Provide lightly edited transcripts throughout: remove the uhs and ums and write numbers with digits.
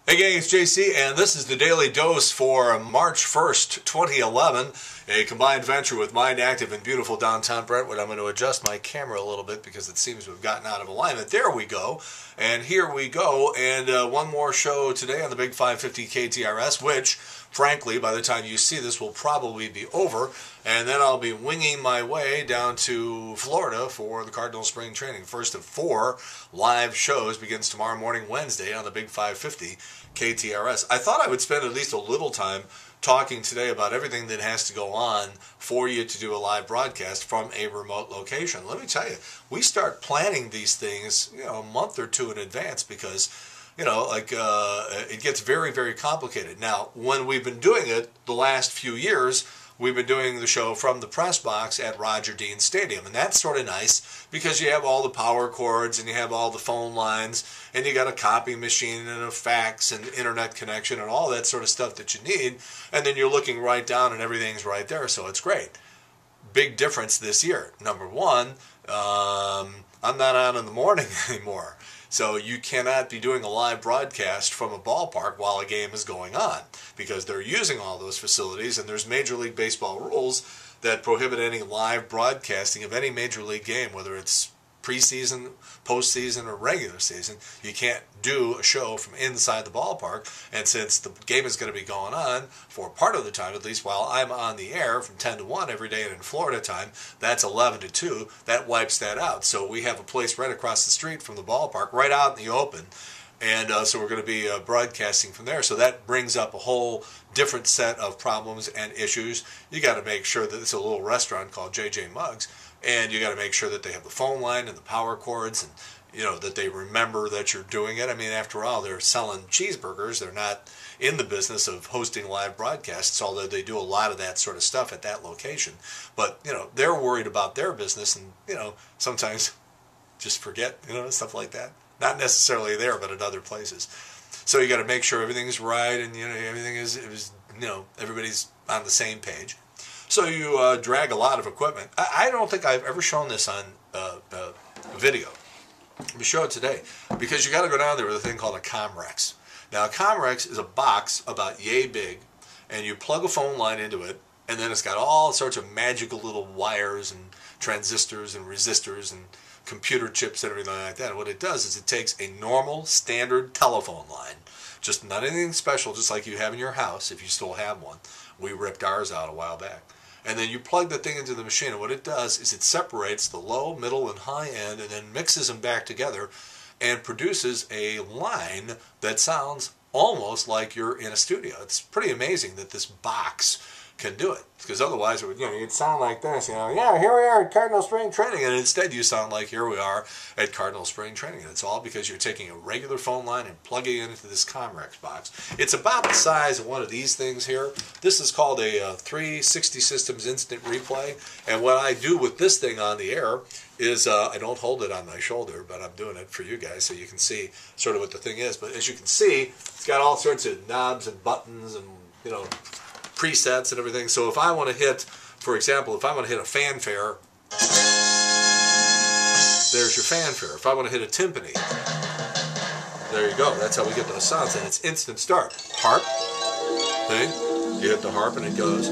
Hey gang, it's JC, and this is the Daily Dose for March 1st, 2011, a combined venture with Mind Active in beautiful downtown Brentwood. I'm going to adjust my camera a little bit because it seems to have gotten out of alignment. There we go, and here we go, and one more show today on the Big 550 KTRS, which, frankly, by the time you see this, will probably be over, and then I'll be winging my way down to Florida for the Cardinal Spring Training. First of 4 live shows begins tomorrow morning, Wednesday, on the Big 550 KTRS. I thought I would spend at least a little time talking today about everything that has to go on for you to do a live broadcast from a remote location. Let me tell you, we start planning these things, a month or two in advance because, it gets very, very complicated. Now, when we've been doing it the last few years, we've been doing the show from the press box at Roger Dean Stadium, and that's sort of nice because you have all the power cords and you have all the phone lines and you got a copy machine and a fax and internet connection and all that sort of stuff that you need, and then you're looking right down and everything's right there, so it's great. Big difference this year. Number one, I'm not on in the morning anymore. So you cannot be doing a live broadcast from a ballpark while a game is going on because they're using all those facilities, and there's Major League Baseball rules that prohibit any live broadcasting of any Major League game, whether it's preseason, postseason, or regular season. You can't do a show from inside the ballpark, and since the game is going to be going on for part of the time, at least while I'm on the air from 10 to 1 every day, and in Florida time, that's 11 to 2, that wipes that out. So we have a place right across the street from the ballpark, right out in the open, and so we're going to be broadcasting from there. So that brings up a whole different set of problems and issues. You got to make sure that it's a little restaurant called JJ Muggs, and you got to make sure that they have the phone line and the power cords, and that they remember that you're doing it. I mean, after all, they're selling cheeseburgers. They're not in the business of hosting live broadcasts, although they do a lot of that sort of stuff at that location. But, they're worried about their business, and, sometimes just forget, stuff like that. Not necessarily there, but at other places. So you got to make sure everything's right, and, everything is, everybody's on the same page. So you drag a lot of equipment. I don't think I've ever shown this on video. Let me show it today, because you got to go down there with a thing called a Comrex. Now, a Comrex is a box about yay big, and you plug a phone line into it, and then it's got all sorts of magical little wires and transistors and resistors and computer chips and everything like that. And what it does is it takes a normal, standard telephone line, just not anything special, just like you have in your house, if you still have one. We ripped ours out a while back. And then you plug the thing into the machine, and what it does is it separates the low, middle, and high end, and then mixes them back together and produces a line that sounds almost like you're in a studio. It's pretty amazing that this box can do it, because otherwise it would, you'd sound like this, yeah, here we are at Cardinal Spring Training, and instead you sound like here we are at Cardinal Spring Training, and it's all because you're taking a regular phone line and plugging it into this Comrex box. It's about the size of one of these things here. This is called a 360 Systems Instant Replay, and what I do with this thing on the air is I don't hold it on my shoulder, but I'm doing it for you guys so you can see sort of what the thing is. But as you can see, it's got all sorts of knobs and buttons and, presets and everything. So if I want to hit, for example, if I want to hit a fanfare, there's your fanfare. If I want to hit a timpani, there you go. That's how we get those sounds, and it's instant start. Harp, see? You hit the harp and it goes.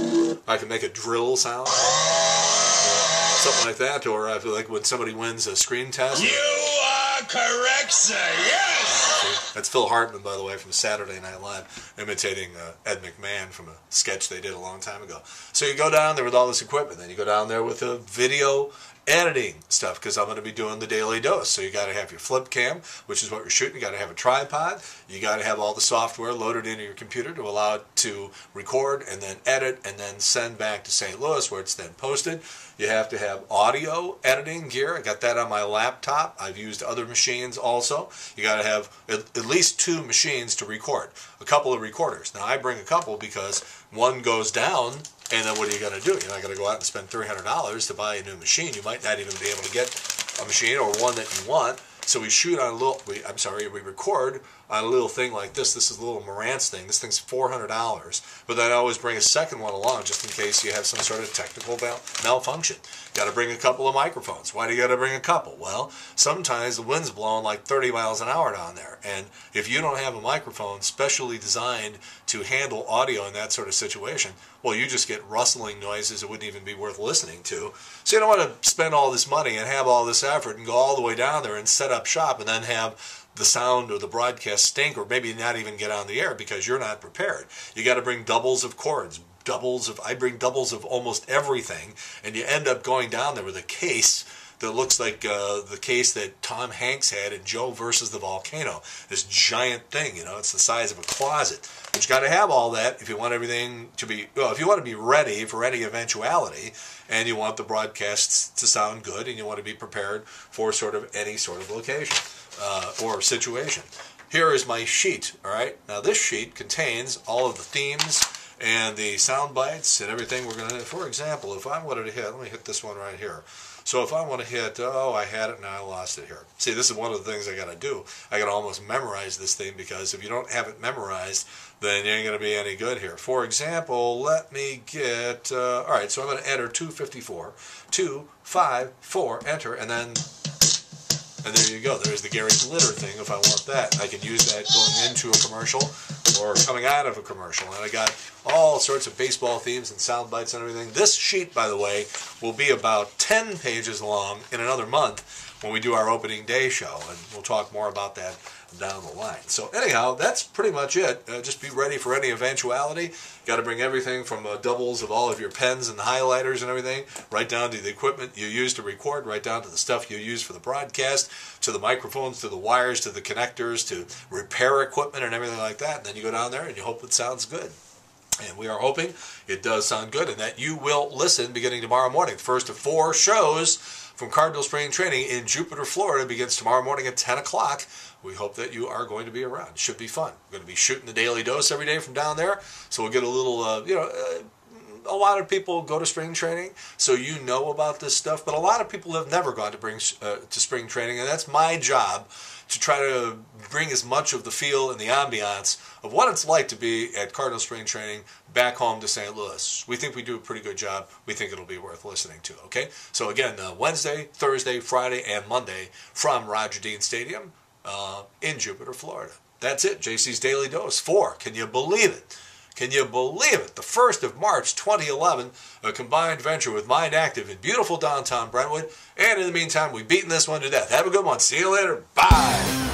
I can make a drill sound, something like that, or I feel like when somebody wins a screen test. You are correct, sir. Yes. That's Phil Hartman, by the way, from Saturday Night Live, imitating Ed McMahon from a sketch they did a long time ago. So you go down there with all this equipment, then you go down there with the video editing stuff, because I'm going to be doing the Daily Dose. So you got to have your flip cam, which is what you're shooting. You got to have a tripod. You got to have all the software loaded into your computer to allow it to record and then edit and then send back to St. Louis, where it's then posted. You have to have audio editing gear. I got that on my laptop. I've used other machines also. You got to have at least 2 machines to record, a couple of recorders. Now I bring a couple because one goes down, and then what are you going to do? You're not going to go out and spend $300 to buy a new machine. You might not even be able to get a machine or one that you want So we shoot on a little, we record on a little thing like this. This is a little Marantz thing. This thing's $400. But then I always bring a second one along just in case you have some sort of technical malfunction. Got to bring a couple of microphones. Why do you got to bring a couple? Well, sometimes the wind's blowing like 30 miles an hour down there. And if you don't have a microphone specially designed to handle audio in that sort of situation, well, you just get rustling noises that wouldn't even be worth listening to. So you don't want to spend all this money and have all this effort and go all the way down there and set up shop and then have the sound or the broadcast stink, or maybe not even get on the air because you're not prepared. You got to bring doubles of cords, I bring doubles of almost everything, and you end up going down there with a case that looks like the case that Tom Hanks had in Joe versus the Volcano. This giant thing, it's the size of a closet. But you got to have all that if you want everything to be, if you want to be ready for any eventuality, and you want the broadcasts to sound good, and you want to be prepared for sort of any sort of location or situation. Here is my sheet, all right? Now this sheet contains all of the themes and the sound bites and everything we're going to, for example, if I wanted to hit, let me hit this one right here. So if I want to hit, oh, I had it, now I lost it here. See, this is one of the things I got to do. I got to almost memorize this thing, because if you don't have it memorized, then you ain't going to be any good here. For example, let me get, all right, so I'm going to enter 254, 254, enter, and then, and there you go. There's the Gary Glitter thing if I want that. I can use that going into a commercial or coming out of a commercial. And I got all sorts of baseball themes and sound bites and everything. This sheet, by the way, will be about 10 pages long in another month when we do our opening day show. And we'll talk more about that down the line. So anyhow, that's pretty much it. Just be ready for any eventuality. Got to bring everything from doubles of all of your pens and highlighters and everything, right down to the equipment you use to record, right down to the stuff you use for the broadcast, to the microphones, to the wires, to the connectors, to repair equipment and everything like that. And then you go down there and you hope it sounds good. And we are hoping it does sound good, and that you will listen beginning tomorrow morning. The first of 4 shows from Cardinal Spring Training in Jupiter, Florida begins tomorrow morning at 10 o'clock. We hope that you are going to be around. It should be fun. We're going to be shooting the Daily Dose every day from down there, so we'll get a little, a lot of people go to spring training, so you know about this stuff, but a lot of people have never gone to spring training, and that's my job, to try to bring as much of the feel and the ambiance of what it's like to be at Cardinal Spring Training back home to St. Louis. We think we do a pretty good job. We think it'll be worth listening to, okay? So again, Wednesday, Thursday, Friday, and Monday from Roger Dean Stadium in Jupiter, Florida. That's it, JC's Daily Dose 4. Can you believe it? Can you believe it? The 1st of March, 2011, a combined venture with Mind Active in beautiful downtown Brentwood. And in the meantime, we've beaten this one to death. Have a good one. See you later. Bye.